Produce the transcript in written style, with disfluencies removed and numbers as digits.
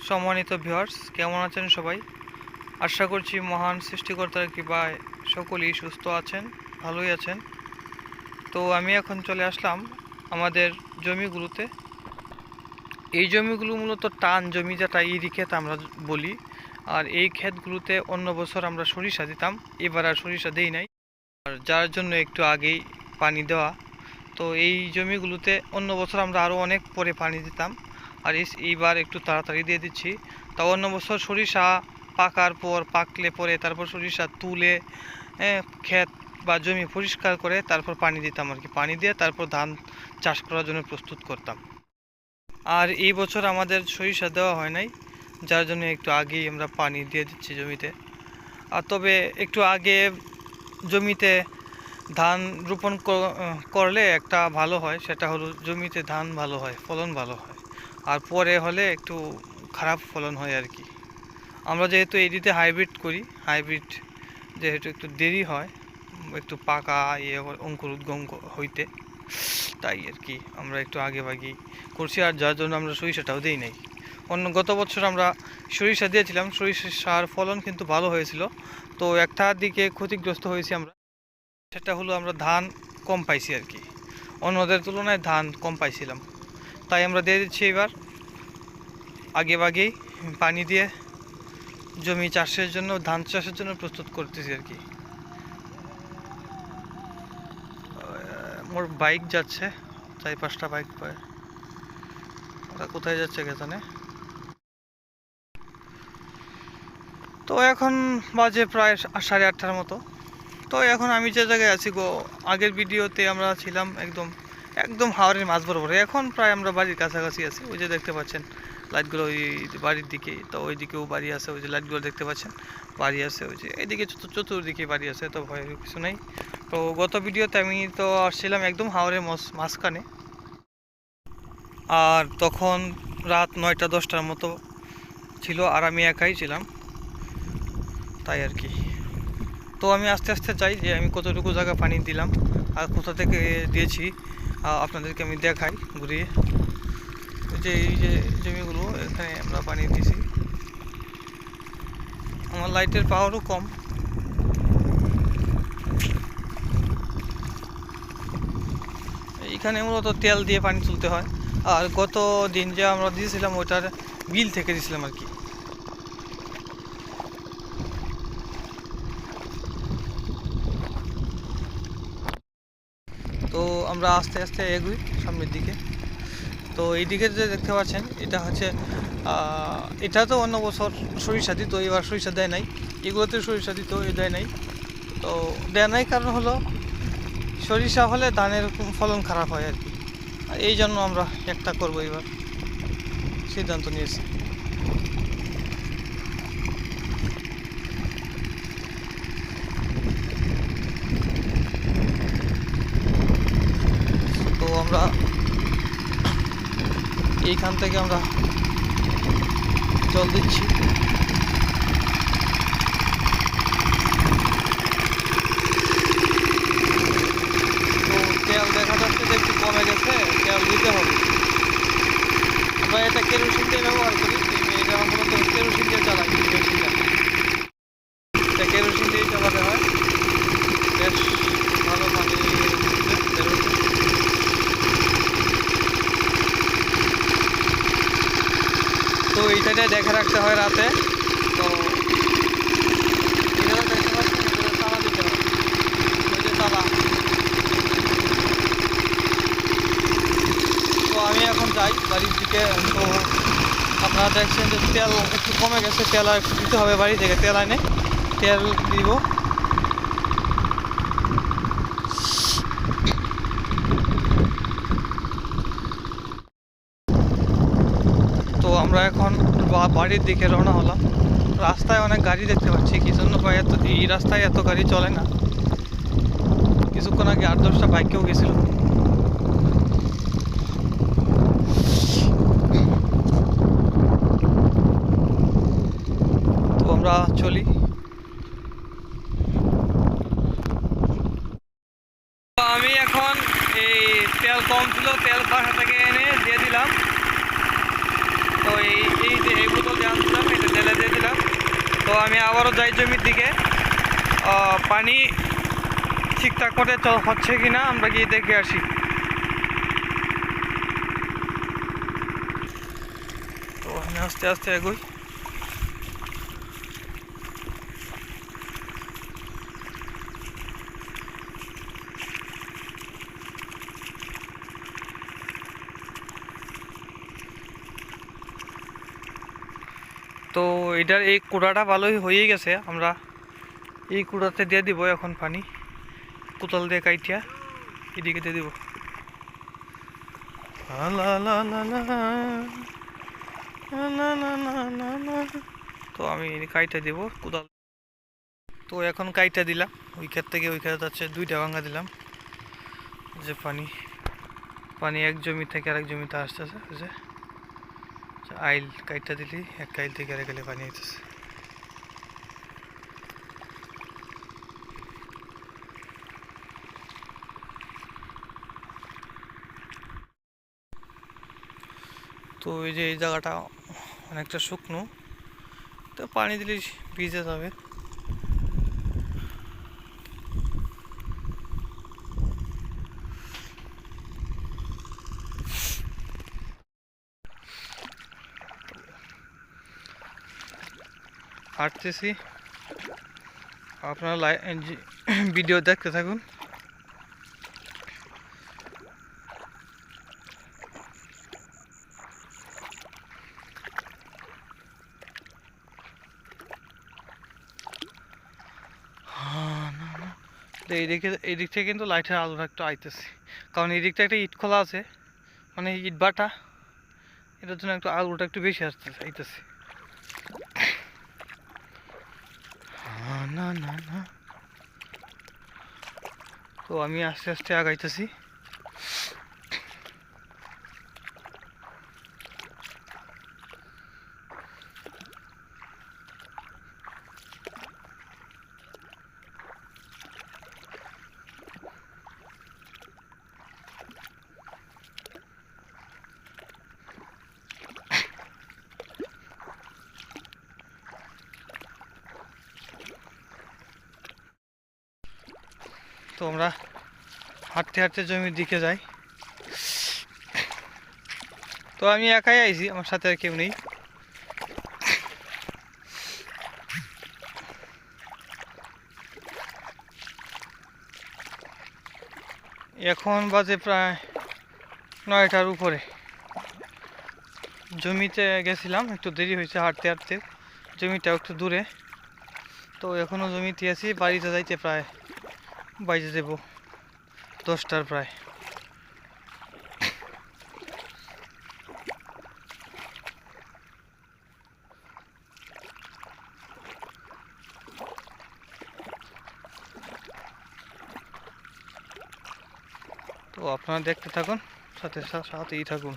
সম্মানিত ভিউয়ার্স, কেমন আছেন সবাই? আশা করছি মহান সৃষ্টিকর্তার কৃপায় সকলেই সুস্থ আছেন, ভালোই আছেন। তো আমি এখন চলে আসলাম আমাদের জমিগুলোতে। এই জমিগুলো মূলত টান জমি, যেটা ইরি ক্ষেত আমরা বলি। আর এই ক্ষেতগুলোতে অন্য বছর আমরা সরিষা দিতাম, এবার আর সরিষা দেই নাই, আর যার জন্য একটু আগেই পানি দেওয়া। তো এই জমিগুলোতে অন্য বছর আমরা আরও অনেক পরে পানি দিতাম, আর এইবার একটু তাড়াতাড়ি দিয়ে দিচ্ছি। তা অন্য বছর সরিষা পাকলে পরে তারপর সরিষা তুলে ক্ষেত বা জমি পরিষ্কার করে তারপর পানি দিতাম আর কি। পানি দিয়ে তারপর ধান চাষ করার জন্য প্রস্তুত করতাম। আর এই বছর আমাদের সরিষা দেওয়া হয় নাই, যার জন্য একটু আগেই আমরা পানি দিয়ে দিচ্ছি জমিতে। আর তবে একটু আগে জমিতে ধান রোপণ করলে একটা ভালো হয়, সেটা হলো জমিতে ধান ভালো হয়, ফলন ভালো হয়। আর পরে হলে একটু খারাপ ফলন হয় আর কি। আমরা যেহেতু এটিতে হাইব্রিড করি, হাইব্রিড যেহেতু একটু দেরি হয়, একটু পাকা অঙ্কুর উদ্গম হইতে, তাই আর কি আমরা একটু আগে ভাগেই করছি। আর যার জন্য আমরা সরিষাটাও দিই নাই। গত বছর আমরা সরিষা দিয়েছিলাম, সরিষার ফলন কিন্তু ভালো হয়েছিল। তো একটা দিকে ক্ষতিগ্রস্ত হয়েছি আমরা, সেটা হলো আমরা ধান কম পাইছি আর কি। অন্যদের তুলনায় ধান কম পাইছিলাম, তাই আমরা দিয়ে দিচ্ছি এবার আগে ভাগেই পানি দিয়ে জমি চাষের জন্য, ধান চাষের জন্য প্রস্তুত করতেছি আর কি। মোর বাইক যাচ্ছে, 4-5টা বাইক পায়। ওরা কোথায় যাচ্ছে কে জানে। তো এখন বাজে প্রায় 8:30টার মতো। তো এখন আমি যে জায়গায় আছি আগের ভিডিওতে আমরা ছিলাম একদম একদম হাওরের মাঝ বরাবর। এখন প্রায় আমরা বাড়ির কাছাকাছি আছি। ওই যে দেখতে পাচ্ছেন লাইটগুলো, ওই বাড়ির দিকে। তো ওই দিকেও বাড়ি আছে, ওই যে লাইটগুলো দেখতে পাচ্ছেন বাড়ি আছে। ওই যে এইদিকে চতুর্দিকে বাড়ি আছে, তো ভয়ের কিছু নেই। তো গত ভিডিওতে আমি তো আসছিলাম একদম হাওরের মাঝখানে, আর তখন রাত 9টা-10টার মতো ছিল, আর আমি একাই ছিলাম, তাই আর কি। তো আমি আস্তে আস্তে চাই যে আমি কতটুকু জায়গা পানি দিলাম আর কোথা থেকে দিয়েছি আপনাদেরকে আমি দেখাই ঘুরিয়ে। এই যে জমিগুলো, এখানে আমরা পানি দিয়েছি। আমার লাইটের পাওয়ারও কম। এইখানে মূলত তেল দিয়ে পানি তুলতে হয়, আর গত দিন যে আমরা দিয়েছিলাম ওটার বিল থেকে দিয়েছিলাম আর কি। তো আমরা আস্তে আস্তে এগোই সামনের দিকে। তো এই দিকে যে দেখতে পাচ্ছেন, এটা হচ্ছে এটা তো অন্য বছর সরিষা দিত, এবার সরিষা দেয় নাই। এগুলোতে সরিষা দিত, দেয় নাই। তো দেয় নাই কারণ হলো সরিষা হলে ধানের ফলন খারাপ হয় আর কি। আর এই জন্য আমরা একটা করবো এবার সিদ্ধান্ত নিয়েছি। তো আমরা এইখান থেকে আমরা জল দিচ্ছি। তো তেল দেখা যাচ্ছে যে একটু কমে গেছে, তেল দিতে হবে। আমরা এটা কেরোসিন দিয়ে ব্যবহার করি, এটা মূলত কেরোসিন দিয়ে চালাই। এটা কেরোসিন দিয়ে চালাতে হয়, বেশ ভালো পানি বেরোচ্ছে। তো এইটাতে দেখে রাখতে হয় রাতে। তো এখানে দেখতে পাচ্ছি তালা দিতে হয়, ওই যে তালা। তো আমি এখন যাই বাড়ির দিকে। তো আপনারা দেখছেন যে তেল একটু কমে গেছে, তেল আর একটু দিতে হবে, বাড়ি থেকে তেল আনে তেল দিব। তো আমরা এখন বাড়ির দিকে রওনা হলাম। রাস্তায় অনেক গাড়ি দেখতে পাচ্ছি, কি জন্য এই রাস্তায় এত গাড়ি চলে না। কিছুক্ষণ আগে 8-10টা বাইকেও গেছিল। তো আমরা চলি। আমি এখন এই তেল কম ছিল, তেল বাসা থেকে এনে দিয়ে দিলাম। তো এই বোতল একসাথে ঢেলে দিয়ে দিলাম। তো আমি আবারও যাই জমির দিকে, পানি ঠিকঠাক মতো হচ্ছে কিনা আমরা গিয়ে দেখে আসি। তো আমি আস্তে আস্তে এগোই। তো এটার এই কুড়াটা ভালোই হয়ে গেছে, আমরা এই কুড়াতে দিয়ে দিব এখন পানি, কোদাল দিয়ে কাইটিয়া এদিকে দিয়ে দিব। তো আমি কাইটা দিব কোদাল। তো এখন কাইটা দিলাম, ওই ক্ষেত থেকে ওই ক্ষেত যাচ্ছে 2টা ভাঙা দিলাম, যে পানি পানি এক জমি থেকে আরেক জমিতে আসতেছে, যে আইল কাইটা দিলি এক আইল থেকে আরেক আইলে পানি আইতেছে। তো এই যে এই জায়গাটা অনেকটা শুকনো, তো পানি দিলে ভিজে যাবে। হাঁটতেছি, আপনারা ভিডিও দেখতে থাকুন। তো এই দিক থেকে কিন্তু লাইটের আলোটা একটু আইতেছে, কারণ এই দিকটা একটা ইট খোলা আছে, মানে ইট বাটা, এটার জন্য একটু আলোটা একটু বেশি আইতেছে। না না না, তো আমি আস্তে আস্তে আগাইতেছি। তো আমরা হাঁটতে হাঁটতে জমির দিকে যাই। তো আমি একাই আইছি, আমার সাথে আর কেউ নেই। এখন বাজে প্রায় 9টার উপরে। জমিতে গেছিলাম, একটু দেরি হয়েছে হাঁটতে হাঁটতে, জমিটাও একটু দূরে। তো এখনও জমিতে আছি, বাড়িতে যাইতে প্রায় বাইরে দেব 10টার প্রায়। তো আপনারা দেখতে থাকুন, সাথেই থাকুন।